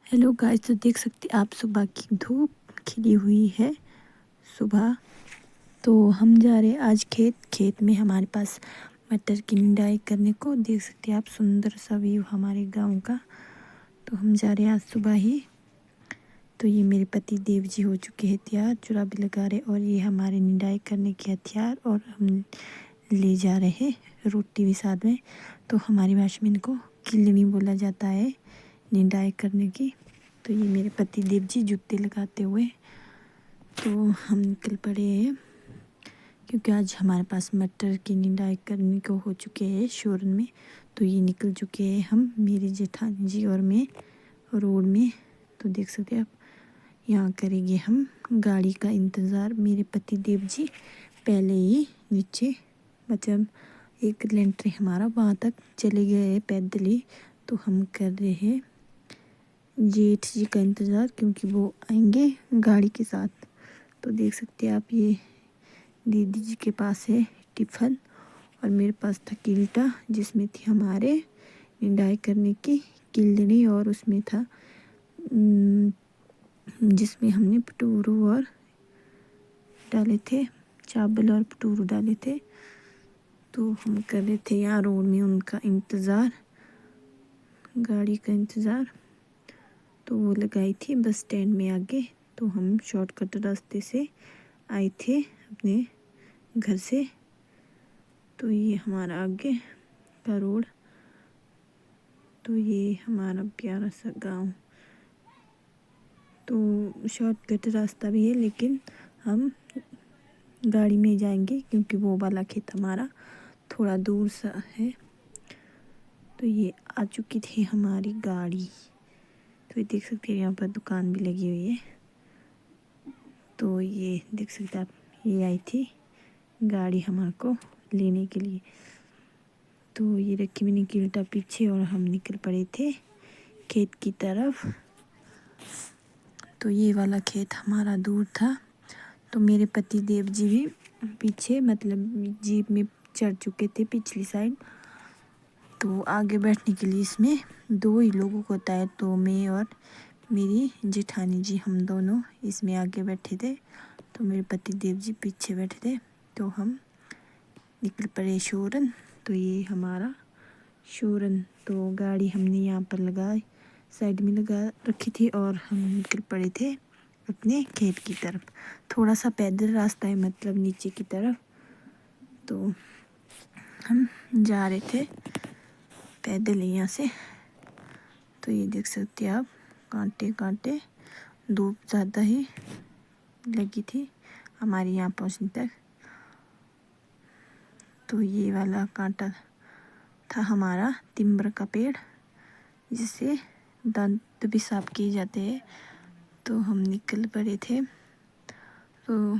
Hello guys, तो देख सकते आप सुबह की धूप खिली हुई है सुबह। तो हम जा रहे हैं आज खेत में हमारे पास मटर की निंदाई करने को। देख सकते हैं आप सुंदर सा व्यू हमारे गांव का। तो हम जा रहे हैं आज सुबह ही। तो ये मेरे पति देव जी हो चुके हैं तैयार, चूड़ा भी लगा रहे, और ये हमारे निंदाई करने के हथियार, और हम ले जा रहे हैं रोटी भी साथ में। तो हमारी भाषा में इनको किलनी बोला जाता है निंदाई करने की। तो ये मेरे पति देव जी जूते लगाते हुए, तो हम निकल पड़े हैं क्योंकि आज हमारे पास मटर की निंदाई करने को हो चुके हैं शोरन में। तो ये निकल चुके हैं हम, मेरे जेठानी जी और मैं, रोड में। तो देख सकते हैं आप, यहाँ करेंगे हम गाड़ी का इंतज़ार। मेरे पति देव जी पहले ही नीचे, मतलब एक लेंटर हमारा वहाँ तक चले गए हैं पैदल ही। तो हम कर रहे हैं जेठ जी का इंतज़ार, क्योंकि वो आएंगे गाड़ी के साथ। तो देख सकते हैं आप, ये दीदी जी के पास है टिफ़न, और मेरे पास था किल्टा जिसमें थी हमारे निंदाई करने की किल्लनी, और उसमें था जिसमें हमने पटूरू और डाले थे, चावल और पटूरू डाले थे। तो हम कर रहे थे यहाँ रोड में उनका इंतज़ार, गाड़ी का इंतज़ार। तो वो लगाई थी बस स्टैंड में आगे। तो हम शॉर्टकट रास्ते से आए थे अपने घर से। तो ये हमारा आगे का रोड, तो ये हमारा प्यारा सा गांव। तो शॉर्टकट रास्ता भी है, लेकिन हम गाड़ी में जाएंगे क्योंकि वो वाला खेत हमारा थोड़ा दूर सा है। तो ये आ चुकी थी हमारी गाड़ी। तो ये देख सकते हैं यहाँ पर दुकान भी लगी हुई है। तो ये देख सकते हैं आप, ये आई थी गाड़ी हमारे को लेने के लिए। तो ये रखी मैंने किल्टा पीछे, और हम निकल पड़े थे खेत की तरफ। तो ये वाला खेत हमारा दूर था। तो मेरे पति देव जी भी पीछे, मतलब जीप में चढ़ चुके थे पिछली साइड। तो आगे बैठने के लिए इसमें दो ही लोगों को होता है, तो मैं और मेरी जेठानी जी, हम दोनों इसमें आगे बैठे थे। तो मेरे पति देव जी पीछे बैठे थे। तो हम निकल पड़े शोरन। तो ये हमारा शोरन, तो गाड़ी हमने यहाँ पर लगाई, साइड में लगा रखी थी, और हम निकल पड़े थे अपने खेत की तरफ। थोड़ा सा पैदल रास्ता है, मतलब नीचे की तरफ। तो हम जा रहे थे पैदल यहाँ से। तो ये देख सकते हैं आप, कांटे कांटे, धूप ज़्यादा ही लगी थी हमारे यहाँ पहुँचने तक। तो ये वाला कांटा था हमारा तिम्बर का पेड़, जिससे दांत भी साफ किए जाते हैं। तो हम निकल पड़े थे। तो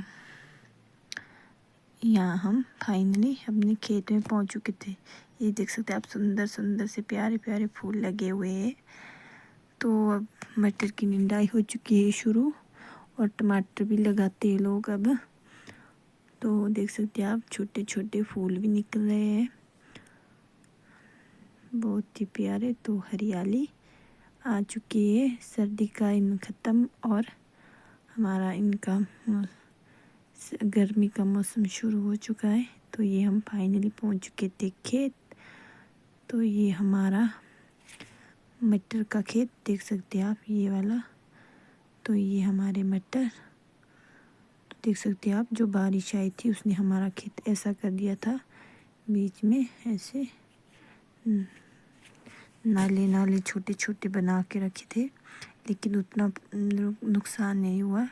यहाँ हम फाइनली अपने खेत में पहुँच चुके थे। ये देख सकते हैं आप, सुंदर सुंदर से प्यारे प्यारे फूल लगे हुए हैं। तो अब मटर की निंदाई हो चुकी है शुरू, और टमाटर भी लगाते हैं लोग अब। तो देख सकते हैं आप, छोटे छोटे फूल भी निकल रहे हैं, बहुत ही प्यारे। तो हरियाली आ चुकी है, सर्दी का इन ख़त्म, और हमारा इनका गर्मी का मौसम शुरू हो चुका है। तो ये हम फाइनली पहुंच चुके थे खेत। तो ये हमारा मटर का खेत देख सकते हैं आप, ये वाला। तो ये हमारे मटर, तो देख सकते हैं आप, जो बारिश आई थी उसने हमारा खेत ऐसा कर दिया था, बीच में ऐसे नाले नाले छोटे छोटे बना के रखे थे, लेकिन उतना नुकसान नहीं हुआ।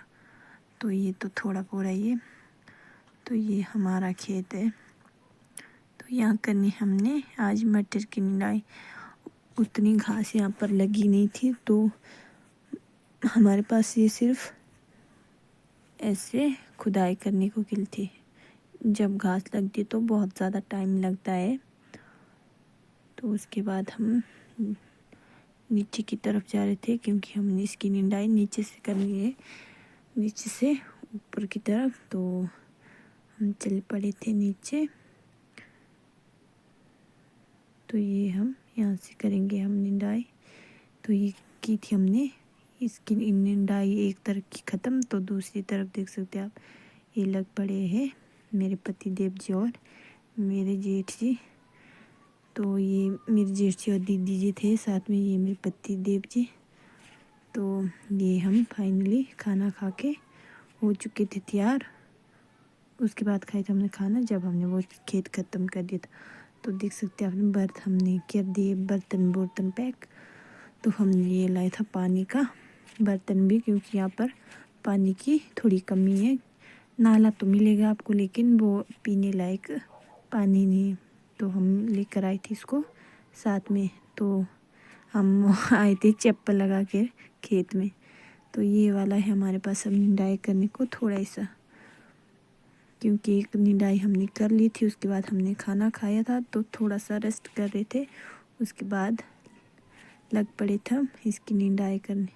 तो ये तो थोड़ा थोड़ा ये, तो ये हमारा खेत है। तो यहाँ करनी हमने आज मटर की निंदाई। उतनी घास यहाँ पर लगी नहीं थी, तो हमारे पास ये सिर्फ ऐसे खुदाई करने को किल थी। जब घास लगती तो बहुत ज़्यादा टाइम लगता है। तो उसके बाद हम नीचे की तरफ जा रहे थे, क्योंकि हमने इसकी निंदाई नीचे से करनी है, नीचे से ऊपर की तरफ। तो हम चल पड़े थे नीचे। तो ये हम यहाँ से करेंगे हम निंदाई। तो ये की थी हमने इसकी निंदाई एक तरफ की ख़त्म, तो दूसरी तरफ देख सकते हैं आप ये लग पड़े हैं मेरे पति देव जी और मेरे जेठ जी। तो ये मेरे जेठ जी और दीदी जी थे, साथ में ये मेरे पति देव जी। तो ये हम फाइनली खाना खा के हो चुके थे तैयार। उसके बाद खाया था हमने खाना जब हमने वो खेत ख़त्म कर दिया था। तो देख सकते हैं आपने हमने कर दिए बर्तन पैक। तो हमने ये लाया था पानी का बर्तन भी, क्योंकि यहाँ पर पानी की थोड़ी कमी है। नाला तो मिलेगा आपको लेकिन वो पीने लायक पानी नहीं है। तो हम लेकर आए थे इसको साथ में। तो हम आए थे चप्पल लगा के खेत में। तो ये वाला है हमारे पास अब निंदाई करने को थोड़ा सा, क्योंकि एक निंदाई हमने कर ली थी। उसके बाद हमने खाना खाया था तो थोड़ा सा रेस्ट कर रहे थे। उसके बाद लग पड़े थे हम इसकी निंदाई करने।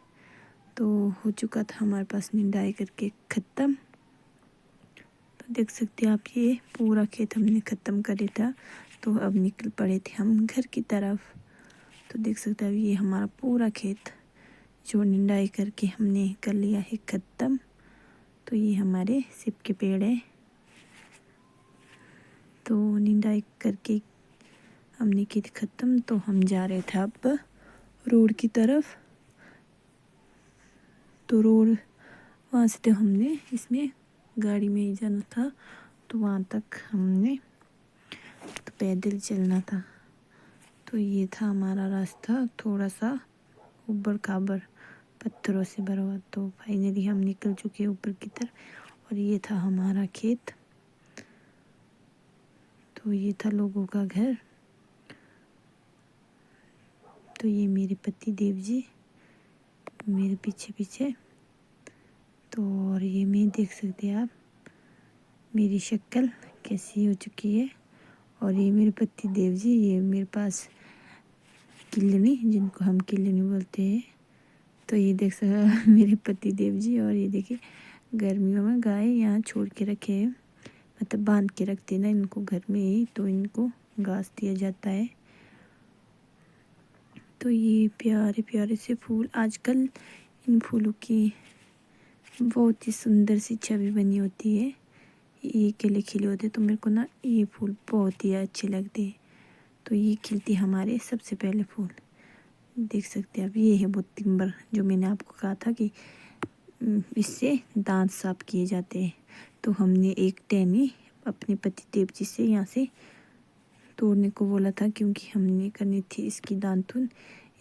तो हो चुका था हमारे पास निंदाई करके ख़त्म। तो देख सकते हैं आप ये पूरा खेत हमने ख़त्म कर दिया था। तो अब निकल पड़े थे हम घर की तरफ। तो देख सकते हैं ये हमारा पूरा खेत जो निंदाई करके हमने कर लिया है ख़त्म। तो ये हमारे सेब के पेड़ है। तो निंदाई करके हमने की थी ख़त्म। तो हम जा रहे थे अब रोड की तरफ। तो रोड वहाँ से तो हमने इसमें गाड़ी में ही जाना था, तो वहाँ तक हमने तो पैदल चलना था। तो ये था हमारा रास्ता, थोड़ा सा ऊबड़ खाबड़ पत्थरों से भरा हुआ। तो फाइनली हम निकल चुके ऊपर की तरफ और ये था हमारा खेत। तो ये था लोगों का घर। तो ये मेरे पति देव जी मेरे पीछे पीछे। तो और ये मैं देख सकते हैं आप मेरी शक्ल कैसी हो चुकी है। और ये मेरे पति देव जी, ये मेरे पास किल्लनी, जिनको हम किल्लनी बोलते हैं। तो ये देख सकते मेरे पति देव जी। और ये देखिए गर्मियों में गाय यहाँ छोड़ के रखे हैं, मतलब बांध के रखते ना इनको घर में ही, तो इनको घास दिया जाता है। तो ये प्यारे प्यारे से फूल, आजकल इन फूलों की बहुत ही सुंदर सी छवि बनी होती है। ये खिले खिले होते, तो मेरे को ना ये फूल बहुत ही अच्छे लगते हैं। तो ये खिलती हमारे सबसे पहले फूल देख सकते हैं आप। ये है वो तिम्बर जो मैंने आपको कहा था कि इससे दांत साफ किए जाते हैं। तो हमने एक टहनी अपने पति देव जी से यहाँ से तोड़ने को बोला था, क्योंकि हमने करनी थी इसकी दांतुन।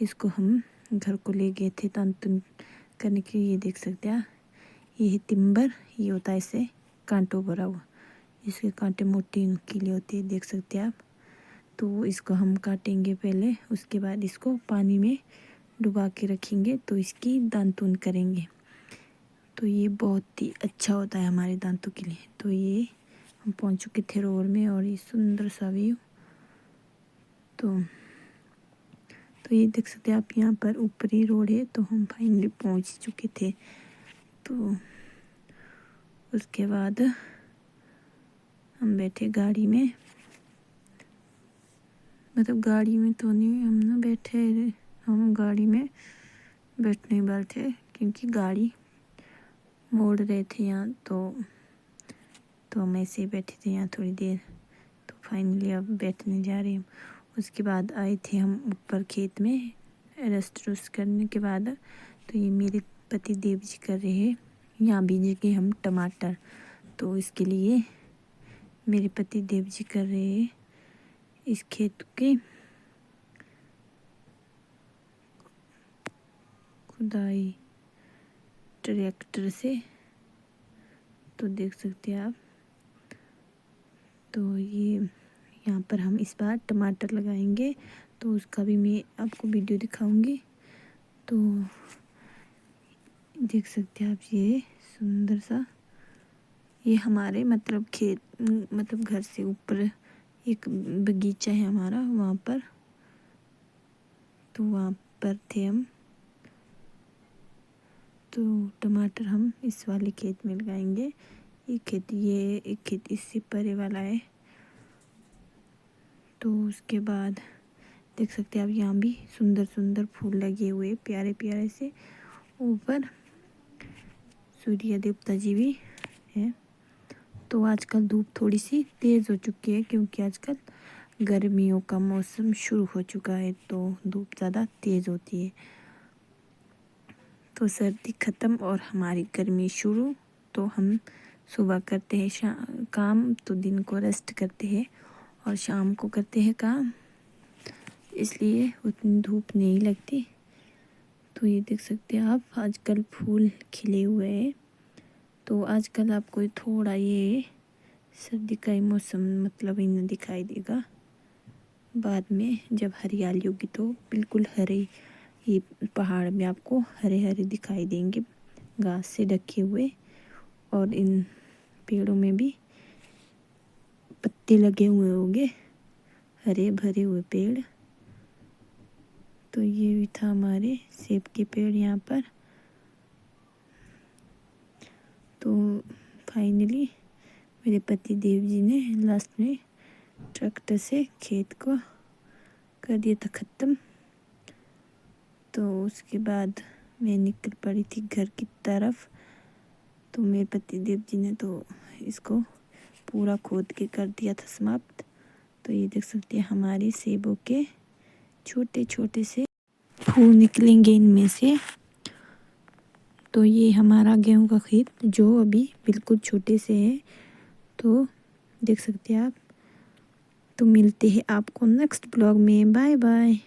इसको हम घर को ले गए थे दांतुन करने के लिए। ये देख सकते हैं ये है तिम्बर। ये होता है इसे कांटों भरा हुआ, इसके कांटे मोटे नुकीले होते हैं, देख सकते हैं आप। तो इसको हम काटेंगे पहले, उसके बाद इसको पानी में डुबा के रखेंगे, तो इसकी दांतुन करेंगे। तो ये बहुत ही अच्छा होता है हमारे दांतों के लिए। तो ये हम पहुंच चुके थे रोड में और ये सुंदर सा व्यू। तो ये देख सकते हैं आप, यहाँ पर ऊपरी रोड है। तो हम फाइनली पहुंच चुके थे। तो उसके बाद हम बैठे गाड़ी में, मतलब गाड़ी में तो नहीं हम ना बैठे, हम गाड़ी में बैठने वाले थे क्योंकि गाड़ी मोड़ रहे थे यहाँ। तो हम ऐसे ही बैठे थे यहाँ थोड़ी देर। तो फाइनली अब बैठने जा रहे हैं। उसके बाद आए थे हम ऊपर खेत में रेस्ट रूस्ट करने के बाद। तो ये मेरे पति देव जी कर रहे हैं यहाँ बीजेंगे हम टमाटर। तो इसके लिए मेरे पति देव जी कर रहे हैं इस खेत के खुदाई ट्रैक्टर से। तो देख सकते हैं आप। तो ये यहाँ पर हम इस बार टमाटर लगाएंगे, तो उसका भी मैं आपको वीडियो दिखाऊंगी। तो देख सकते हैं आप ये सुंदर सा, ये हमारे मतलब खेत मतलब घर से ऊपर एक बगीचा है हमारा वहाँ पर। तो वहाँ पर थे हम। तो टमाटर हम इस वाले खेत में लगाएंगे। ये एक खेत इससे परे वाला है। तो उसके बाद देख सकते हैं आप यहाँ भी सुंदर सुंदर फूल लगे हुए प्यारे प्यारे से। ऊपर सूर्य देवता जी भी है। तो आजकल धूप थोड़ी सी तेज़ हो चुकी है क्योंकि आजकल गर्मियों का मौसम शुरू हो चुका है, तो धूप ज़्यादा तेज़ होती है। तो सर्दी ख़त्म और हमारी गर्मी शुरू। तो हम सुबह करते हैं काम, तो दिन को रेस्ट करते हैं और शाम को करते हैं काम, इसलिए उतनी धूप नहीं लगती। तो ये देख सकते हैं आप, आजकल फूल खिले हुए हैं। तो आजकल आपको थोड़ा ये सर्दी का ही मौसम मतलब इन दिखाई देगा। बाद में जब हरियाली होगी तो बिल्कुल हरे, ये पहाड़ में आपको हरे हरे दिखाई देंगे, घास से ढके हुए। और इन पेड़ों में भी पत्ते लगे हुए होंगे, हरे भरे हुए पेड़। तो ये भी था हमारे सेब के पेड़ यहाँ पर। तो फाइनली मेरे पति देव जी ने लास्ट में ट्रैक्टर से खेत को कर दिया था ख़त्म। तो उसके बाद मैं निकल पड़ी थी घर की तरफ। तो मेरे पति देव जी ने तो इसको पूरा खोद के कर दिया था समाप्त। तो ये देख सकते हैं हमारे सेबों के छोटे छोटे से फूल निकलेंगे इनमें से। तो ये हमारा गेहूं का खेत जो अभी बिल्कुल छोटे से है, तो देख सकते हैं आप। तो मिलते हैं आपको नेक्स्ट ब्लॉग में। Bye bye.